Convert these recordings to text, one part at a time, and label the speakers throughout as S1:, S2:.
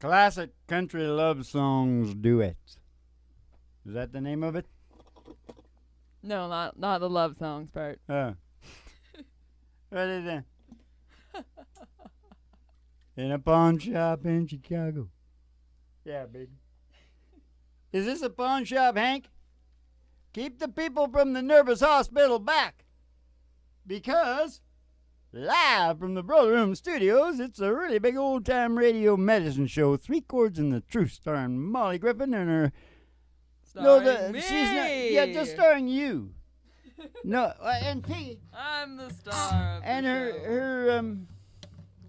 S1: Classic Country Love Songs Duet. Is that the name of it?
S2: No, not the love songs part.
S1: Oh. What is that? In a pawn shop in Chicago. Yeah, baby. Is this a pawn shop, Hank? Keep the people from the nervous hospital back. Because, live from the Brother Room Studios, it's a really big old-time radio medicine show. 3 Chords and the Truth, starring Molly Griffin and her...
S2: Starring me.
S1: She's not, yeah, just starring you. No, and Piggy.
S2: I'm the star of
S1: And
S2: the
S1: her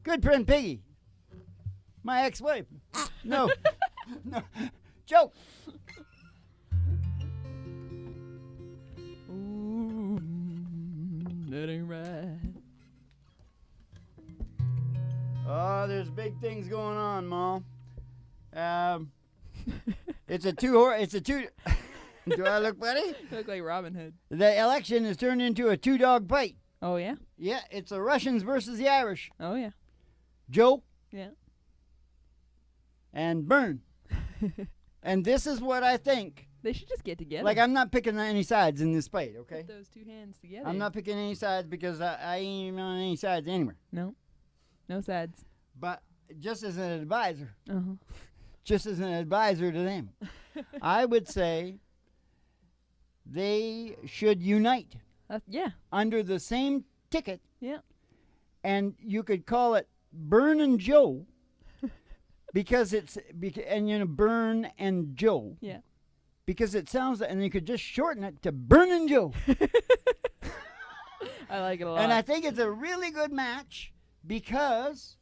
S1: good friend Piggy. My ex-wife. No. No. Joke.
S2: Ooh, that ain't right.
S1: Oh, there's big things going on, Ma. It's a two. Do I look funny?
S2: You look like Robin Hood.
S1: The election has turned into a 2-dog fight.
S2: Oh, yeah?
S1: Yeah, it's the Russians versus the Irish.
S2: Oh, yeah.
S1: Joe.
S2: Yeah.
S1: And Byrne. And this is what I think.
S2: They should just get together.
S1: Like, I'm not picking any sides in this fight, okay?
S2: Put those 2 hands together.
S1: I'm not picking any sides because I ain't even on any sides anywhere.
S2: No. No sides.
S1: But just as an advisor,
S2: Uh-huh.
S1: just as an advisor to them, I would say they should unite
S2: Yeah.
S1: under the same ticket.
S2: Yeah.
S1: And you could call it Byrne and Joe because Byrne and Joe.
S2: Yeah.
S1: Because it sounds and you could just shorten it to Byrne and Joe.
S2: I like it a lot.
S1: And I think it's a really good match because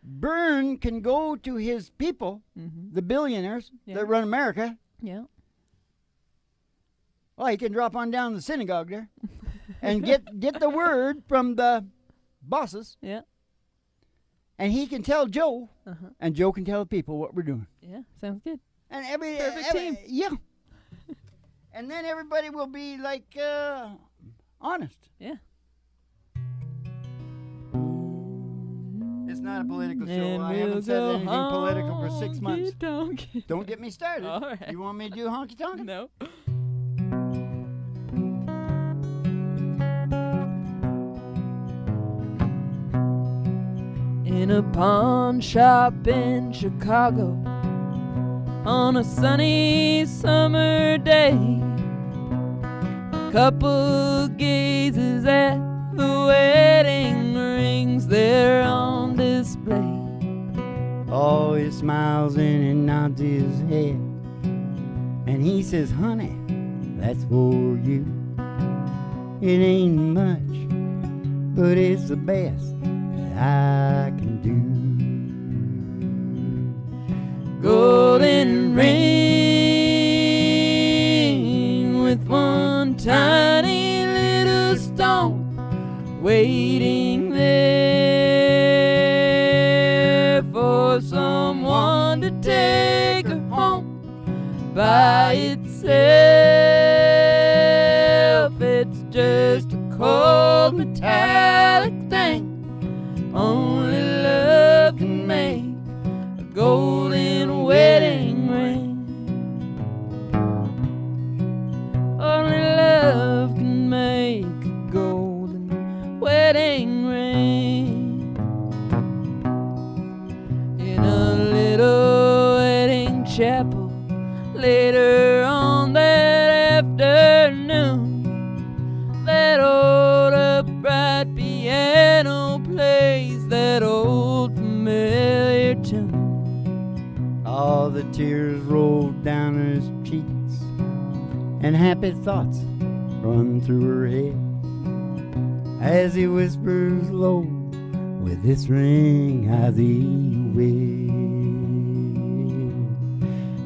S1: Byrne can go to his people, the billionaires that run America.
S2: Yeah.
S1: Oh, he can drop on down to the synagogue there and get the word from the bosses.
S2: Yeah.
S1: And he can tell Joe, and Joe can tell the people what we're doing.
S2: Yeah, sounds good.
S1: And
S2: Perfect team.
S1: Yeah. And then everybody will be like honest.
S2: Yeah.
S1: It's not a political show.
S2: And
S1: I haven't said
S2: we'll
S1: anything
S2: go
S1: political for 6 months.
S2: honky-tonk.
S1: Don't get me started.
S2: All right.
S1: You want me to do honky tonk?
S2: No. In a pawn shop in Chicago on a sunny summer day, a couple gazes at the wedding rings there on display. Oh, he smiles and he nods his head, and he says, honey, that's for you. It ain't much, but it's the best I can do. Golden ring with one tiny little stone waiting there for someone to take her home by itself. It's just a cold metallic thing only love can make, a golden wedding ring. Only love can make a golden wedding ring. In a little wedding chapel later on that afternoon, that old upright piano plays that old familiar tune. All the tears rolled down his cheeks, and happy thoughts run through her head as he whispers low, with this ring I thee wed.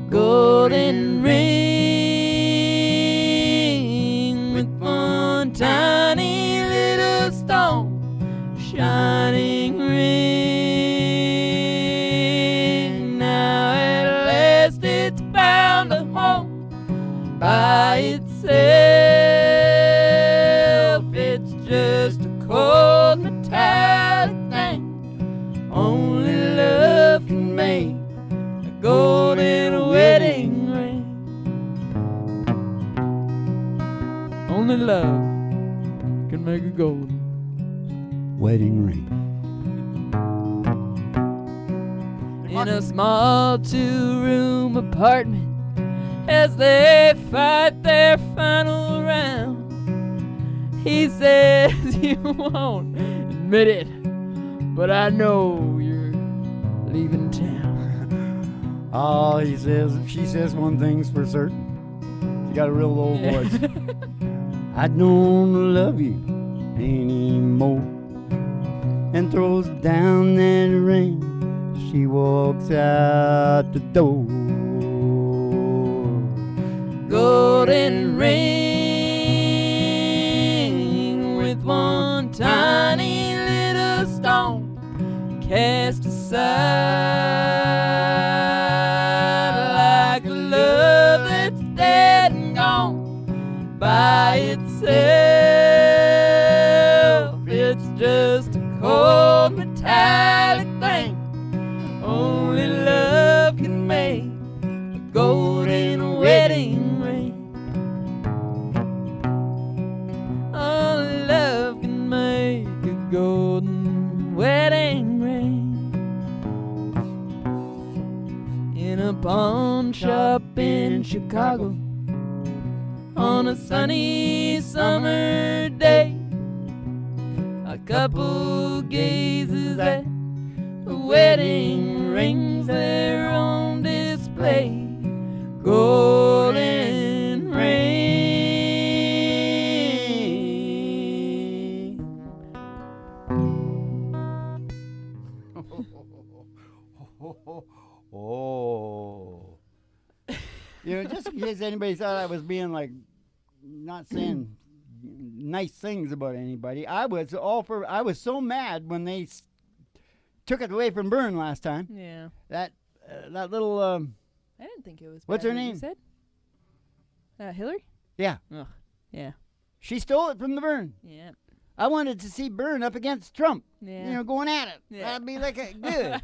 S2: Golden ring with one tiny little stone, shining ring. Now at last it's bound a home by itself. It's just a cold metallic thing only love can make. Only love can make a golden
S1: wedding ring.
S2: in a small 2-room apartment as they fight their final round. He says you won't admit it, but I know you're leaving town.
S1: Oh, she says one thing's for certain. She got a real low voice. I don't love you anymore. And throws down that ring. She walks out the door.
S2: Golden ring with one tiny little stone cast aside like a love that's dead and gone by itself. It's just a cold metallic thing. Only love can make a golden wedding ring. Only love can make a golden wedding ring. In a pawn shop in Chicago on a sunny summer day, a couple gazes at the wedding rings there on display. Golden ring.
S1: Oh. Just in case anybody thought I was being like, not saying nice things about anybody, I was so mad when they took it away from Byrne last time.
S2: Yeah.
S1: That little
S2: I didn't think it was
S1: what's
S2: bad
S1: her
S2: what you
S1: name?
S2: said? Hillary?
S1: Yeah.
S2: Ugh. Yeah.
S1: She stole it from the Byrne.
S2: Yeah.
S1: I wanted to see Byrne up against Trump.
S2: Yeah.
S1: Going at it.
S2: Yeah.
S1: That'd be like a good.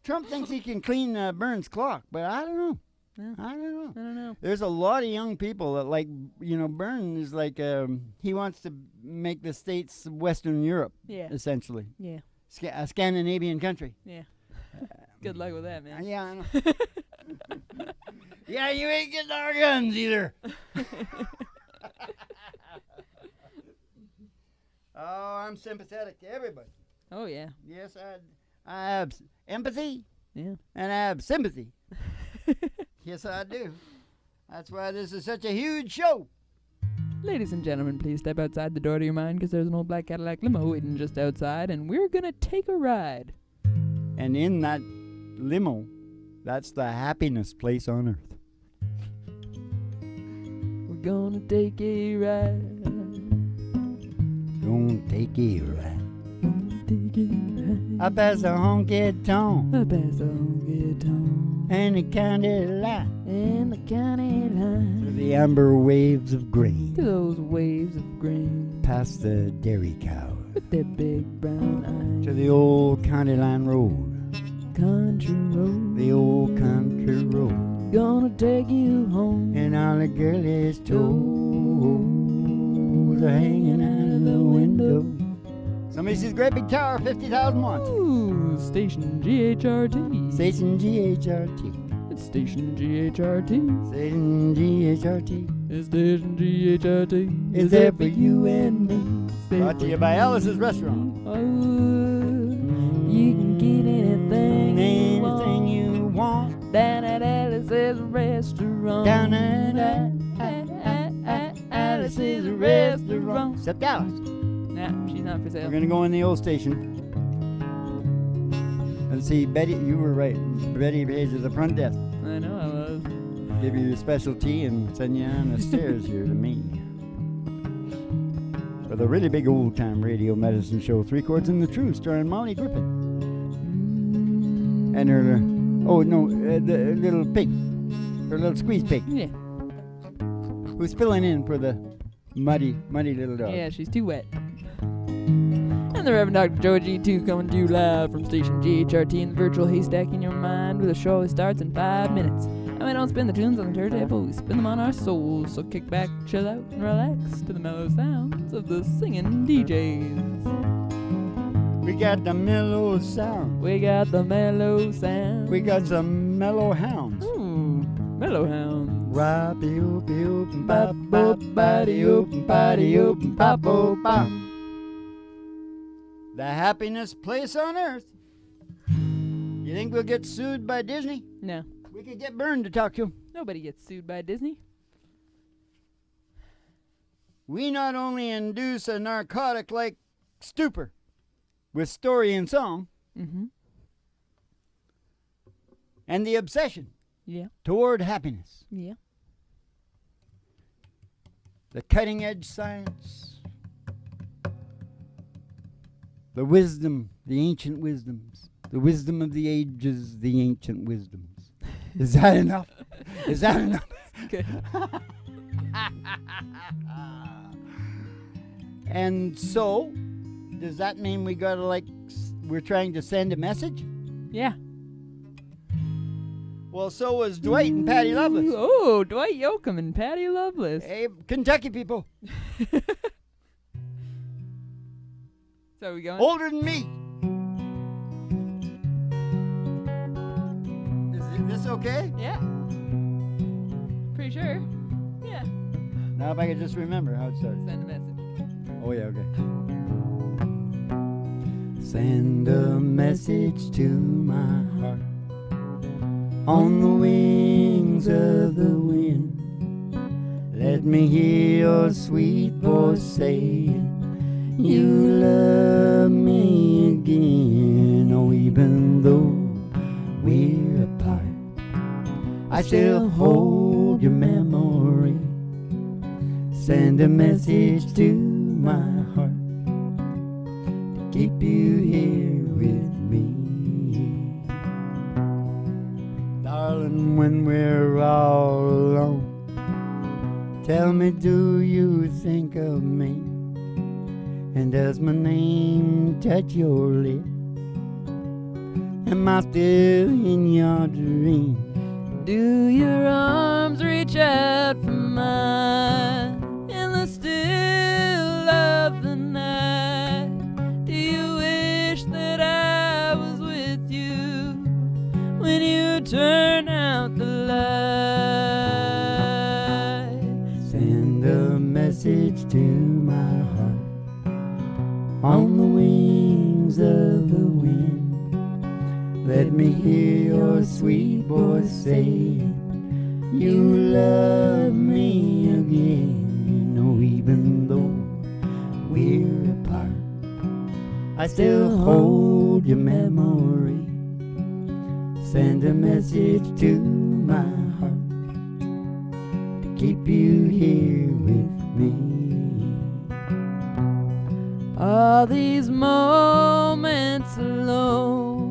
S1: Trump thinks he can clean Byrne's clock, but I don't know.
S2: Yeah.
S1: I don't know.
S2: I don't know.
S1: There's a lot of young people that like, Byrne is like, he wants to make the States Western Europe,
S2: Yeah.
S1: essentially.
S2: Yeah.
S1: A Scandinavian country.
S2: Yeah. Good luck with that, man.
S1: Yeah, I know. Yeah, you ain't getting our guns either. Oh, I'm sympathetic to everybody.
S2: Oh, yeah.
S1: Yes, I have empathy.
S2: Yeah.
S1: And I have sympathy. Yes, I do. That's why this is such a huge show.
S2: Ladies and gentlemen, please step outside the door to your mind because there's an old black Cadillac limo waiting just outside, and we're going to take a ride.
S1: And in that limo, that's the happiness place on earth.
S2: We're going to take a ride.
S1: Gonna take a ride.
S2: Take a ride.
S1: I pass a honky tonk
S2: I pass a honky tonk
S1: and the county line
S2: and the county line
S1: through the amber waves of grain,
S2: to those waves of grain
S1: past the dairy cow
S2: with their big brown eyes.
S1: to the old county line road,
S2: Country road,
S1: the old country road,
S2: gonna take you home.
S1: and all the girlies' toes are hanging out of the window. Somebody sees great big tower, 50,000 watts.
S2: Ooh, station GHRT.
S1: Station GHRT.
S2: It's station GHRT.
S1: Station GHRT.
S2: It's station GHRT.
S1: Is there for you
S2: and me.
S1: Brought to you by Alice's Restaurant.
S2: Oh, you can get anything
S1: Anything you want.
S2: down at Alice's Restaurant.
S1: Down at
S2: Alice's Restaurant.
S1: Except Alice.
S2: Nah, she's not for sale.
S1: We're going to go in the old station. Let's see, Betty, you were right. Betty pays at the front desk.
S2: I know I was.
S1: Give you your special tea and send you on the stairs here to me. For the really big old-time radio medicine show, 3 Chords and the Truth, starring Molly Griffin. And her, the little pig. Her little squeeze pig.
S2: Yeah.
S1: Who's filling in for the muddy little dog.
S2: Yeah, she's too wet. And the Reverend Dr. Joe G2 coming to you live from station GHRT in the virtual haystack in your mind, where the show starts in 5 minutes. And we don't spin the tunes on the turntable, we spin them on our souls. So kick back, chill out, and relax to the mellow sounds of the singing DJs.
S1: We got the mellow sound.
S2: We got the mellow sound.
S1: We got some mellow hounds.
S2: Ooh, mellow hounds.
S1: Roppy oopy oop and bop bop body oop and body oop and pop oop bop. The happiest place on earth. You think we'll get sued by Disney?
S2: No.
S1: We could get burned to talk to him.
S2: Nobody gets sued by Disney.
S1: We not only induce a narcotic like stupor with story and song, and the obsession toward happiness.
S2: Yeah.
S1: The cutting edge science. The wisdom, the ancient wisdoms. The wisdom of the ages, the ancient wisdoms. Is that enough? Is that enough?
S2: Good.
S1: And so, does that mean we gotta we're trying to send a message?
S2: Yeah.
S1: Well, so was Duet and Patty Loveless.
S2: Oh, Dwight Yoakam and Patty Loveless.
S1: Hey, Kentucky people.
S2: So we going?
S1: Older than me. Is this okay?
S2: Yeah. Pretty sure. Yeah.
S1: Now if I could just remember how it starts.
S2: Send a message.
S1: Oh, yeah, okay. Send a message to my heart on the wings of the wind. Let me hear your sweet voice saying you love me again. Oh, even though we're apart, I still hold your memory. Send a message to my heart to keep you here with me. Darling, when we're all alone, tell me, do you think of me? And does my name touch your lips? Am I still in your dream?
S2: Do your arms reach out for mine in the still of the night? Do you wish that I was with you when you turn out the light? Send a message to my heart on the wings of the wind. Let me hear your sweet voice saying you love me again. Oh, even though we're apart, I still hold your memory. Send a message to my heart to keep you here with me. All these moments alone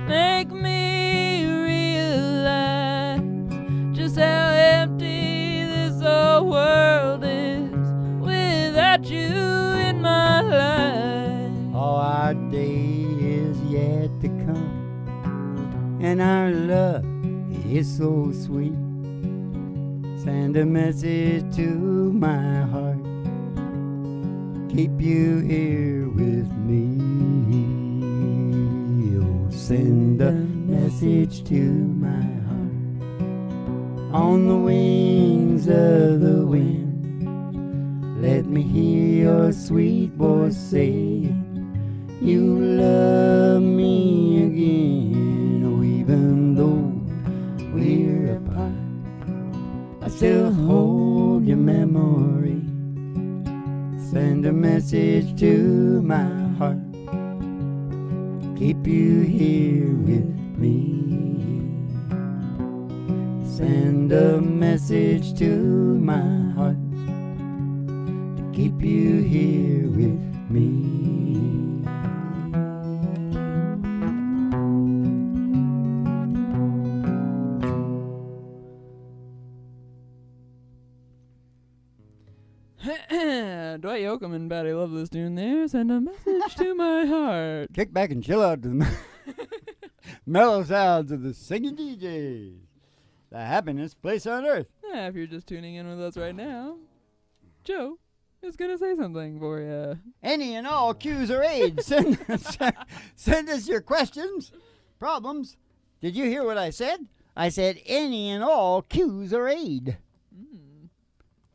S2: make me realize just how empty this whole world is without you in my life. Oh, our day is yet to come, and our love is so sweet. Send a message to my heart, keep you here with me. Oh, send a message to my heart on the wings of the wind. Let me hear your sweet voice saying you love me again. Oh, even though we're apart, I still hold your memory. Send a message to my heart, keep you here with me. Send a message to my heart to keep you here with me. Dwight Yoakam and Patty Loveless tune there. Send a message to my heart.
S1: Kick back and chill out to the mellow sounds of the singing DJs. the happiest place on earth.
S2: Yeah, if you're just tuning in with us right now, Joe is going to say something for you.
S1: Any and all Q's or aids. Send us your questions, problems. Did you hear what I said? I said any and all Q's or aid.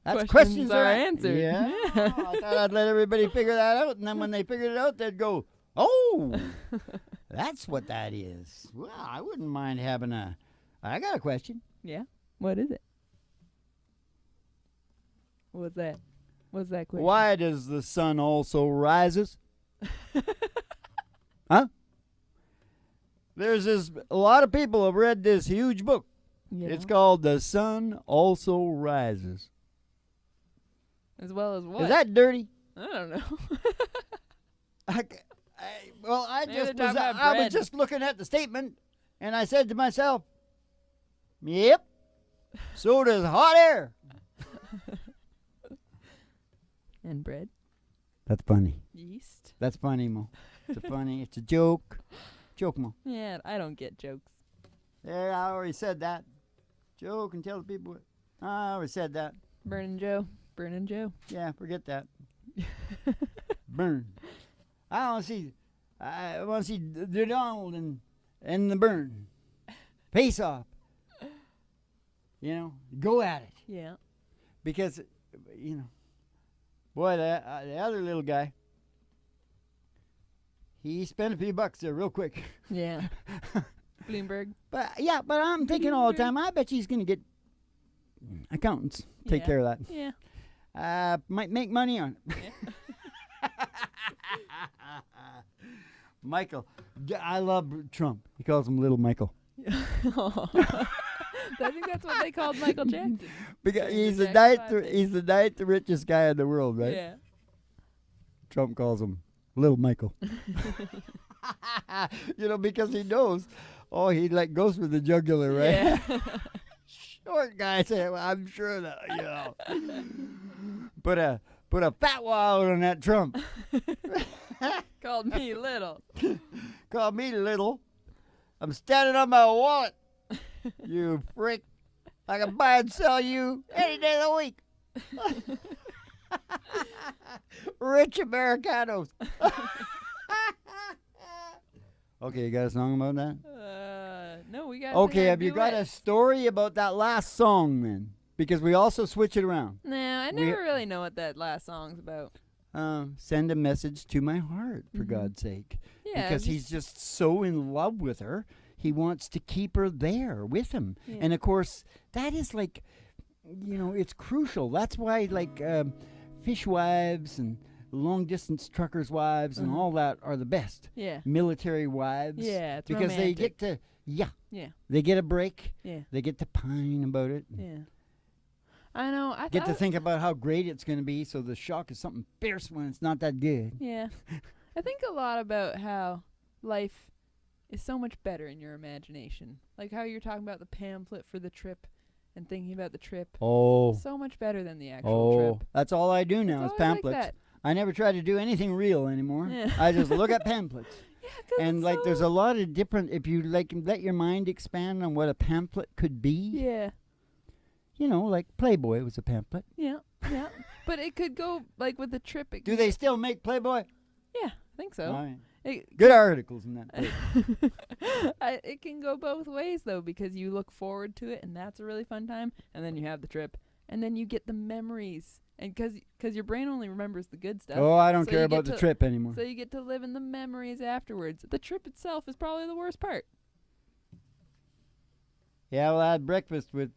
S1: That's questions
S2: are
S1: are
S2: answered.
S1: Yeah. I thought I'd let everybody figure that out, and then when they figured it out, they'd go, oh, that's what that is. Well, I wouldn't mind having I got a question.
S2: Yeah? What is it? What's that? What's that question?
S1: Why does the sun also rises? Huh? There's a lot of people have read this huge book.
S2: Yeah.
S1: It's called The Sun Also Rises.
S2: As well as what?
S1: Is that dirty?
S2: I don't know.
S1: I
S2: Maybe they're talking about
S1: I was
S2: bread.
S1: just looking at the statement, and I said to myself, yep, so does hot air.
S2: And bread.
S1: That's funny.
S2: Yeast.
S1: That's funny, Mo. It's a joke. Joke, Mo.
S2: Yeah, I don't get jokes.
S1: There, I already said that. Joke and tell the people. I already said that.
S2: Burning Joe. Burning Joe.
S1: Yeah, forget that. Burn. I want to see the Donald and the Burn. Face off. You know, go at it.
S2: Yeah.
S1: Because, you know, boy, the other little guy, he spent a few bucks there real quick.
S2: Yeah. Bloomberg.
S1: But I'm thinking all the time, I bet he's going to get accountants take care of that.
S2: Yeah.
S1: Might make money on it.
S2: Yeah.
S1: Michael. I love Trump. He calls him Little Michael.
S2: I think that's what they called Michael Jackson.
S1: Because he's the
S2: Jackson
S1: ninth richest guy in the world, right?
S2: Yeah.
S1: Trump calls him Little Michael. You know, because he knows, he goes for the jugular, right?
S2: Yeah.
S1: Short guy said, well, I'm sure that, you know. Put a fat wad on that Trump.
S2: Called me little.
S1: Called me little. I'm standing on my wallet. You freak. I can buy and sell you any day of the week. Rich Americanos. Okay, you got a song about that?
S2: No, we got.
S1: Okay, have you got a story about that last song then? Because we also switch it around.
S2: No, I never really know what that last song's about.
S1: Send a message to my heart, for God's sake.
S2: Yeah,
S1: because he's just so in love with her. He wants to keep her there with him.
S2: Yeah.
S1: And, of course, that is like, you know, it's crucial. That's why, like, fishwives and long-distance truckers' wives and all that are the best.
S2: Yeah.
S1: Military wives.
S2: Yeah, it's
S1: because they
S2: romantic.
S1: get to,
S2: Yeah.
S1: they get a break.
S2: Yeah.
S1: They get to pine about it.
S2: Yeah. I know. I
S1: Get to think about how great it's going to be, so the shock is something fierce when it's not that good.
S2: Yeah. I think a lot about how life is so much better in your imagination. Like how you're talking about the pamphlet for the trip and thinking about the trip.
S1: Oh.
S2: So much better than the actual trip.
S1: That's all I do now
S2: It's
S1: is
S2: always like
S1: pamphlets.
S2: that.
S1: I never try to do anything real anymore.
S2: Yeah.
S1: I just look at pamphlets.
S2: Yeah, 'cause
S1: And
S2: it's
S1: like
S2: so
S1: there's a lot of different, if you like let your mind expand on what a pamphlet could be.
S2: Yeah.
S1: You know, like Playboy was a pamphlet.
S2: Yeah. Yeah. But it could go like with the trip. It
S1: Do
S2: could
S1: they still make Playboy?
S2: Yeah, I think so.
S1: All right.
S2: It,
S1: Good articles in that paper.
S2: it can go both ways though, because you look forward to it and that's a really fun time, and then you have the trip and then you get the memories, and because your brain only remembers the good stuff.
S1: Oh, I don't
S2: So
S1: care
S2: you
S1: about
S2: get
S1: the trip anymore.
S2: So you get to live in the memories afterwards. The trip itself is probably the worst part.
S1: Yeah, well, I had breakfast with,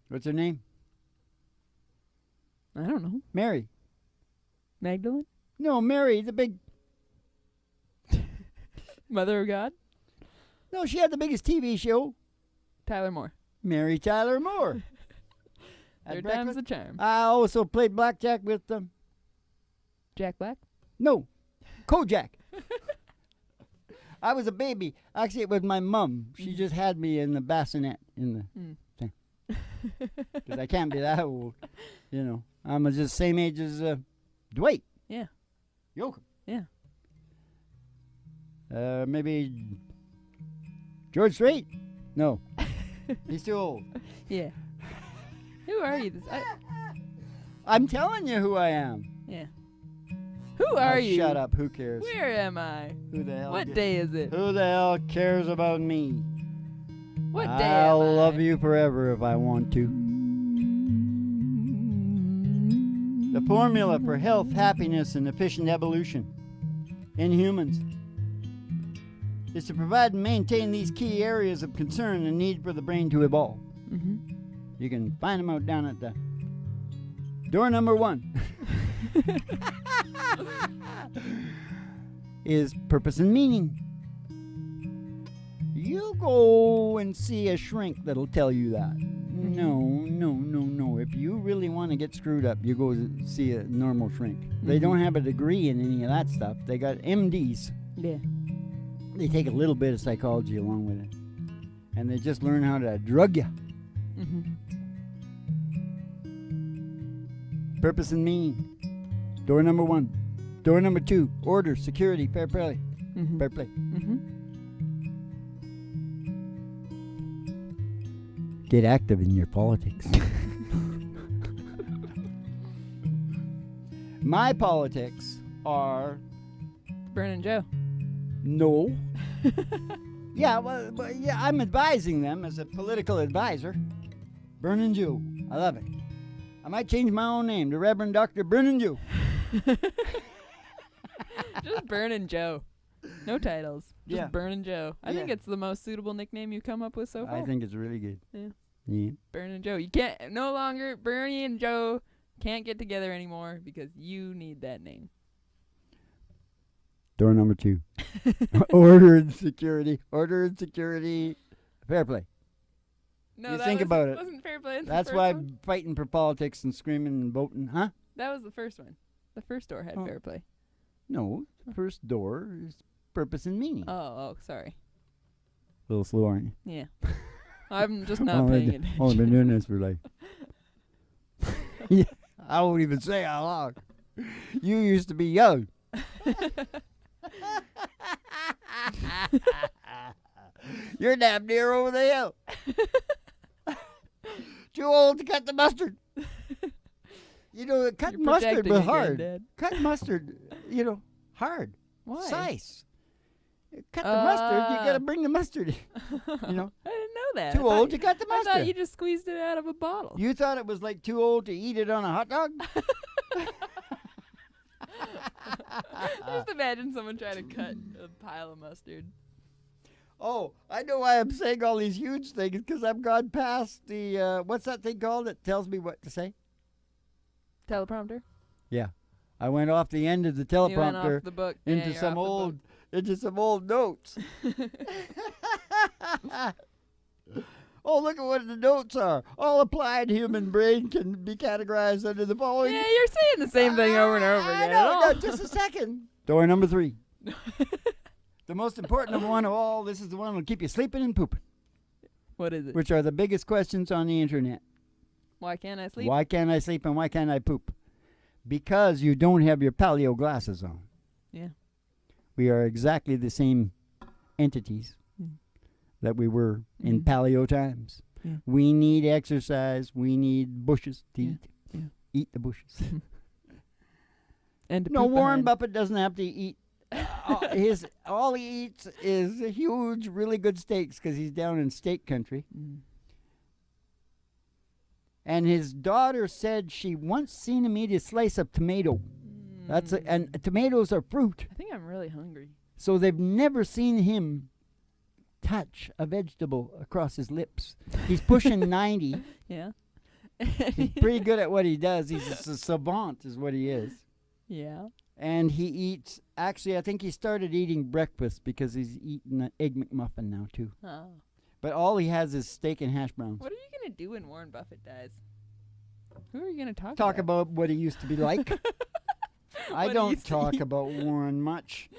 S1: what's her name?
S2: I don't know.
S1: Mary.
S2: Magdalene?
S1: No, Mary, the big,
S2: Mother of God?
S1: no, she had the biggest TV show.
S2: Tyler Moore.
S1: Mary Tyler Moore. At
S2: Third time's
S1: breakfast.
S2: the charm.
S1: I also played blackjack with them.
S2: Jack Black?
S1: No, Kojak. I was a baby. Actually, it was my mom. She just had me in the bassinet in the thing. Because I can't be that old. You know, I'm just the same age as Duet.
S2: Yeah.
S1: Yoakum.
S2: Yeah.
S1: Maybe George Strait? No. He's too old.
S2: Yeah. Who are you?
S1: I'm telling you who I am.
S2: Yeah. Who are you?
S1: Shut up. Who cares?
S2: Where am I?
S1: Who the hell?
S2: What day is it?
S1: Who the hell cares about me?
S2: What day
S1: I'll
S2: am I?
S1: love you forever if I want to. The formula for health, happiness, and efficient evolution in humans is to provide and maintain these key areas of concern and need for the brain to evolve.
S2: Mm-hmm.
S1: You can find them out down at the door number 1. Is purpose and meaning. You go and see a shrink that'll tell you that. No. If you really want to get screwed up, you go see a normal shrink. They don't have a degree in any of that stuff. They got MDs.
S2: Yeah.
S1: They take a little bit of psychology along with it. And they just learn how to drug you.
S2: Mm-hmm.
S1: Purpose and meaning. Door number 1. Door number 2. Order, security, fair play.
S2: Mm-hmm.
S1: Fair play.
S2: Mm-hmm.
S1: Get active in your politics. My politics are
S2: Burnin' Joe.
S1: no. Yeah, yeah, I'm advising them as a political advisor. Burnin' Jew. I love it. I might change my own name to Reverend Dr. Burnin' Jew.
S2: Just Burnin' Joe. No titles. Just
S1: Yeah.
S2: Burnin' Joe. I think it's the most suitable nickname you come up with so far.
S1: I think it's really good.
S2: Yeah.
S1: Yeah.
S2: Burnin' Joe. You can't no longer Bernie and Joe can't get together anymore because you need that name.
S1: Door number 2. Order and security. Order and security. Fair play.
S2: No,
S1: You
S2: that
S1: think about it.
S2: wasn't fair play.
S1: That's why I'm fighting for politics and screaming and voting, huh?
S2: That was the first one. The first door had fair play.
S1: No, the first door is purpose and meaning.
S2: Oh, sorry.
S1: A little slow, aren't you?
S2: Yeah. I'm just not paying attention.
S1: Only been doing this for like... Yeah, I won't even say how long. You used to be young. You're damn near over the hill. Too old to cut the mustard. You know, cut
S2: You're
S1: mustard
S2: projecting
S1: was
S2: again,
S1: hard.
S2: Dad.
S1: Cut mustard, hard.
S2: Why?
S1: Size. Cut the mustard, you gotta bring the mustard in. You know?
S2: I didn't know that.
S1: Too old to cut the
S2: I
S1: mustard.
S2: thought you just squeezed it out of a bottle.
S1: You thought it was like too old to eat it on a hot dog?
S2: Just imagine someone trying to cut a pile of mustard.
S1: Oh, I know why I'm saying all these huge things, because I've gone past the, what's that thing called that tells me what to say?
S2: Teleprompter?
S1: Yeah. I went off the end of the
S2: You went
S1: teleprompter
S2: off the book.
S1: into
S2: you're
S1: some
S2: off
S1: old notes. Oh, look at what the notes are. All applied human brain can be categorized under the following.
S2: Yeah, you're saying the same thing over and over again.
S1: I know, no, just a second. Door number 3. The most important one of all, this is the one that will keep you sleeping and pooping.
S2: What is it?
S1: Which are the biggest questions on the internet.
S2: Why can't I sleep?
S1: Why can't I sleep and why can't I poop? Because you don't have your paleo glasses on.
S2: Yeah.
S1: We are exactly the same entities that we were in paleo times.
S2: Yeah.
S1: We need exercise. We need bushes to eat.
S2: Yeah.
S1: Eat the bushes.
S2: And to
S1: No,
S2: poop
S1: Warren
S2: behind.
S1: Buffett doesn't have to eat. All he eats is huge, really good steaks because he's down in steak country. And his daughter said she once seen him eat a slice of tomato. And tomatoes are fruit.
S2: I think I'm really hungry.
S1: So they've never seen him touch a vegetable across his lips. He's pushing 90.
S2: Yeah.
S1: He's pretty good at what he does. He's a savant is what he is.
S2: Yeah.
S1: And he eats, actually, I think he started eating breakfast because he's eating an Egg McMuffin now, too.
S2: Oh.
S1: But all he has is steak and hash browns.
S2: What are you going to do when Warren Buffett dies? Who are you going to talk
S1: Talk about what he used to be like. I
S2: What he
S1: don't
S2: used to
S1: talk
S2: eat.
S1: about Warren much.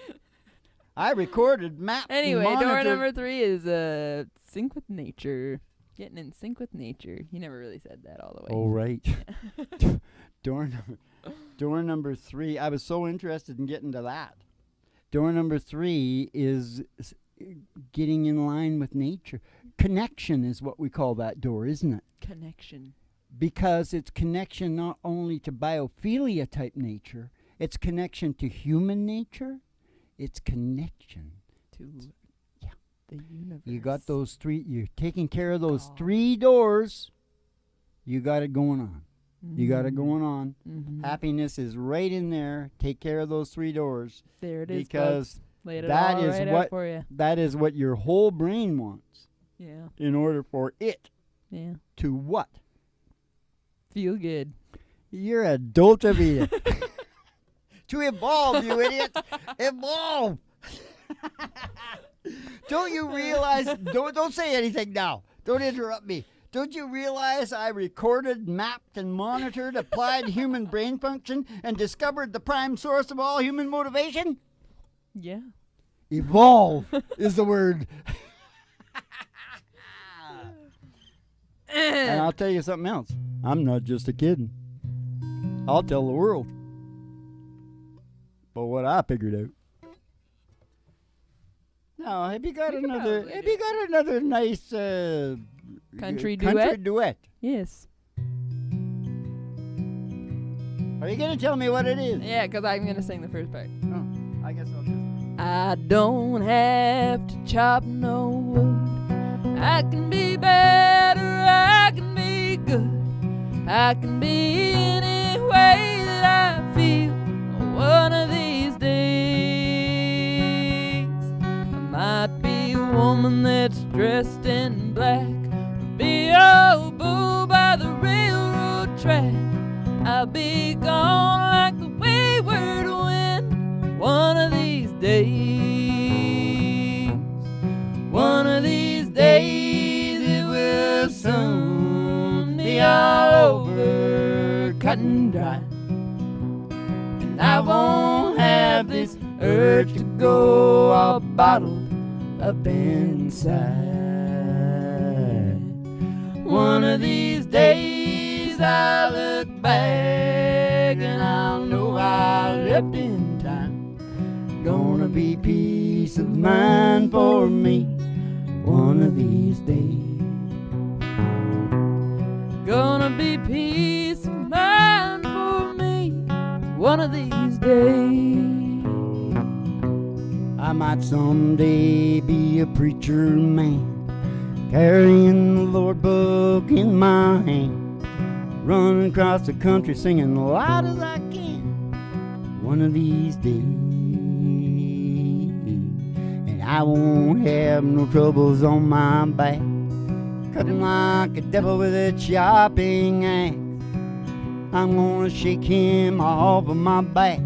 S1: I recorded maps. and
S2: Anyway, door
S1: monitored-
S2: number 3 is sync with nature. Getting in sync with nature. He never really said that all the way.
S1: Oh, right. Door number 3. I was so interested in getting to that. Door number 3 is getting in line with nature. Connection is what we call that door, isn't it?
S2: Connection.
S1: Because it's connection not only to biophilia type nature, it's connection to human nature, it's connection
S2: To
S1: yeah.
S2: the universe.
S1: You got those three, you're taking care of those
S2: God.
S1: 3 doors, you got it going on. You got it going on.
S2: Mm-hmm.
S1: Happiness is right in there. Take care of those 3 doors.
S2: There it is.
S1: Because
S2: folks. Laid it
S1: that
S2: all
S1: is
S2: right
S1: what
S2: out for you.
S1: that is what your whole brain wants
S2: Yeah.
S1: in order for it
S2: Yeah.
S1: to what?
S2: Feel good.
S1: You're a dolce vita. To evolve, you idiot. Evolve. Don't you realize? Don't say anything now. Don't interrupt me. Don't you realize I recorded, mapped, and monitored applied human brain function and discovered the prime source of all human motivation?
S2: Yeah.
S1: Evolve is the word. And I'll tell you something else. I'm not just a kid. I'll tell the world. But what I figured out. Now, have you got
S2: You can
S1: another?
S2: probably
S1: Have
S2: do
S1: you got another nice
S2: Country
S1: country
S2: duet?
S1: duet?
S2: Yes.
S1: Are you gonna tell me what it is?
S2: Yeah, because I'm going to sing the first part.
S1: Oh, I guess I'll just.
S2: I don't have to chop no wood. I can be better, I can be good. I can be any way that I feel. One of these days, I might be a woman that's dressed in black, be a bull by the railroad track. I'll be gone like the wayward wind. One of these days, one of these days, it will soon be all over, cut and dry. And I won't have this urge to go all bottled up inside. One of these days I'll look back and I'll know I left in time. Gonna be peace of mind for me one of these days. Gonna be peace of mind for me one of these days. I might someday be a preacher man, carrying the Lord book in my hand, running across the country singing loud as I can one of these days. And I won't have no troubles on my back, cutting like a devil with a chopping axe. I'm gonna shake him off of my back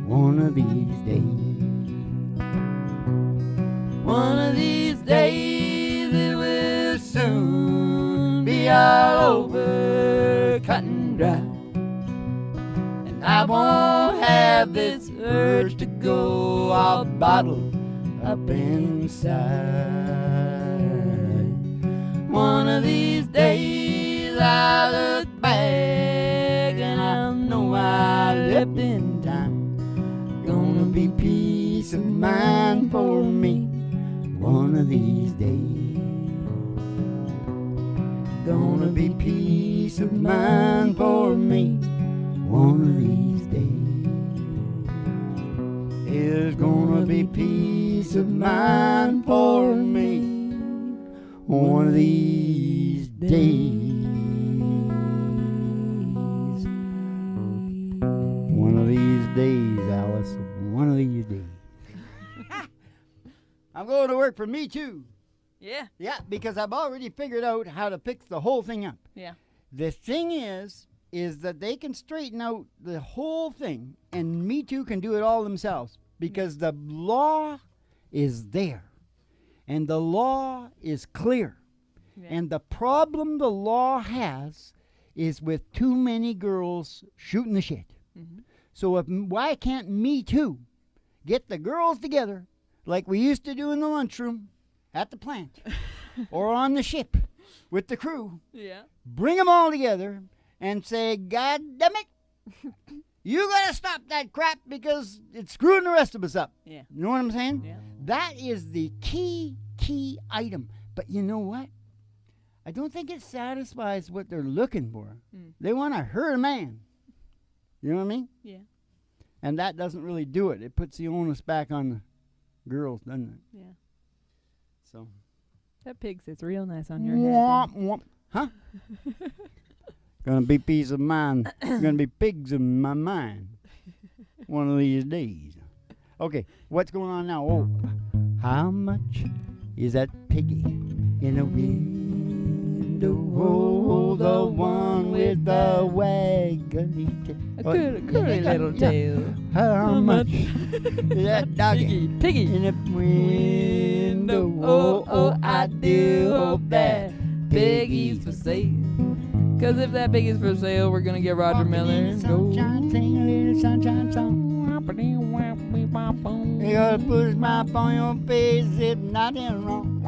S2: one of these days. One of these days it will soon be all over, cut and dry. And I won't have this urge to go all bottled up inside. One of these days I look back and I know I left in time. Gonna be peace of mind for me one of these days. Gonna be peace of mind for me one of these days. There's gonna be peace of mind for me one of these days. One of these days, Alice. One of these days. I'm going to work for me too. Yeah.
S1: Yeah, because I've already figured out how to fix the whole thing up.
S2: Yeah.
S1: The thing is that they can straighten out the whole thing, and Me Too can do it all themselves, because the law is there, and the law is clear.
S2: Yeah.
S1: And the problem the law has is with too many girls shooting the shit.
S2: Mm-hmm.
S1: So why can't Me Too get the girls together like we used to do in the lunchroom at the plant or on the ship with the crew?
S2: Yeah.
S1: Bring them all together and say, God damn it, you got to stop that crap because it's screwing the rest of us up.
S2: Yeah.
S1: You know what I'm saying?
S2: Yeah.
S1: That is the key item. But you know what? I don't think it satisfies what they're looking for. They want to hurt a man. You know what I mean?
S2: Yeah.
S1: And that doesn't really do it. It puts the onus back on the girls, doesn't it?
S2: Yeah.
S1: So.
S2: That pig sits real nice on your head.
S1: Womp, womp. Huh? Gonna be peace of mind. Gonna be pigs in my mind. One of these days. Okay, what's going on now? Oh, how much is that piggy in the window? Oh, the one with the waggly tail.
S2: A curly little tail.
S1: How much is that doggy?
S2: Piggy.
S1: In the window. Oh, I do hope that
S2: piggy's for sale. Cause if that piggy's for sale, we're gonna get Roger Miller and go.
S1: Sing a little sunshine song. You gotta put a smile on your face if nothing wrong.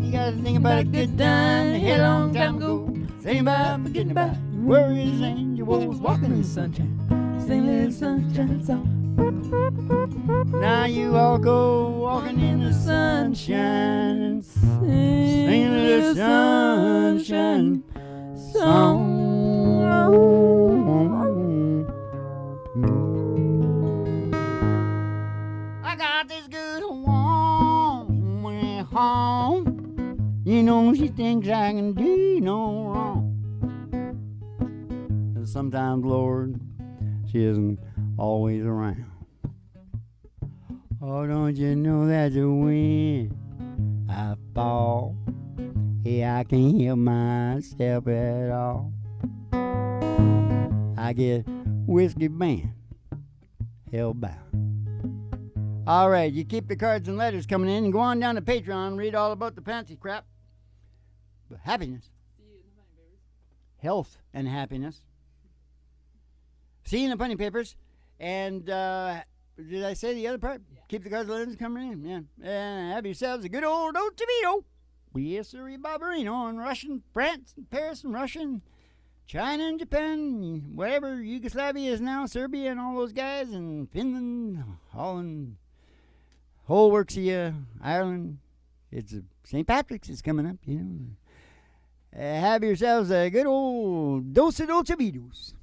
S1: You gotta think about a good time a hell long time ago. Think about forgetting about worries and your woes. Walking in the sunshine.
S2: Sing a little sunshine song.
S1: Now you all go walking in the sunshine. Sing a little sunshine song. I got this good woman at home. You know she thinks I can do no wrong. And sometimes, Lord, she isn't always around. Oh, don't you know that when I fall, yeah, I can't help myself at all. I get whiskey band, hellbound. All right, you keep the cards and letters coming in and go on down to Patreon and read all about the fancy crap. But happiness, health and happiness. See you in the funny papers. And did I say the other part? Yeah. Keep the cards and letters coming in. Yeah. And have yourselves a good old Otamito. Yes, sir, Barbarino. And Russian, France, and Paris, and Russia, and China, and Japan, whatever Yugoslavia is now, Serbia, and all those guys, and Finland, Holland, whole works of Ireland. It's St. Patrick's is coming up, you know. Have yourselves a good old dose of Otavitos.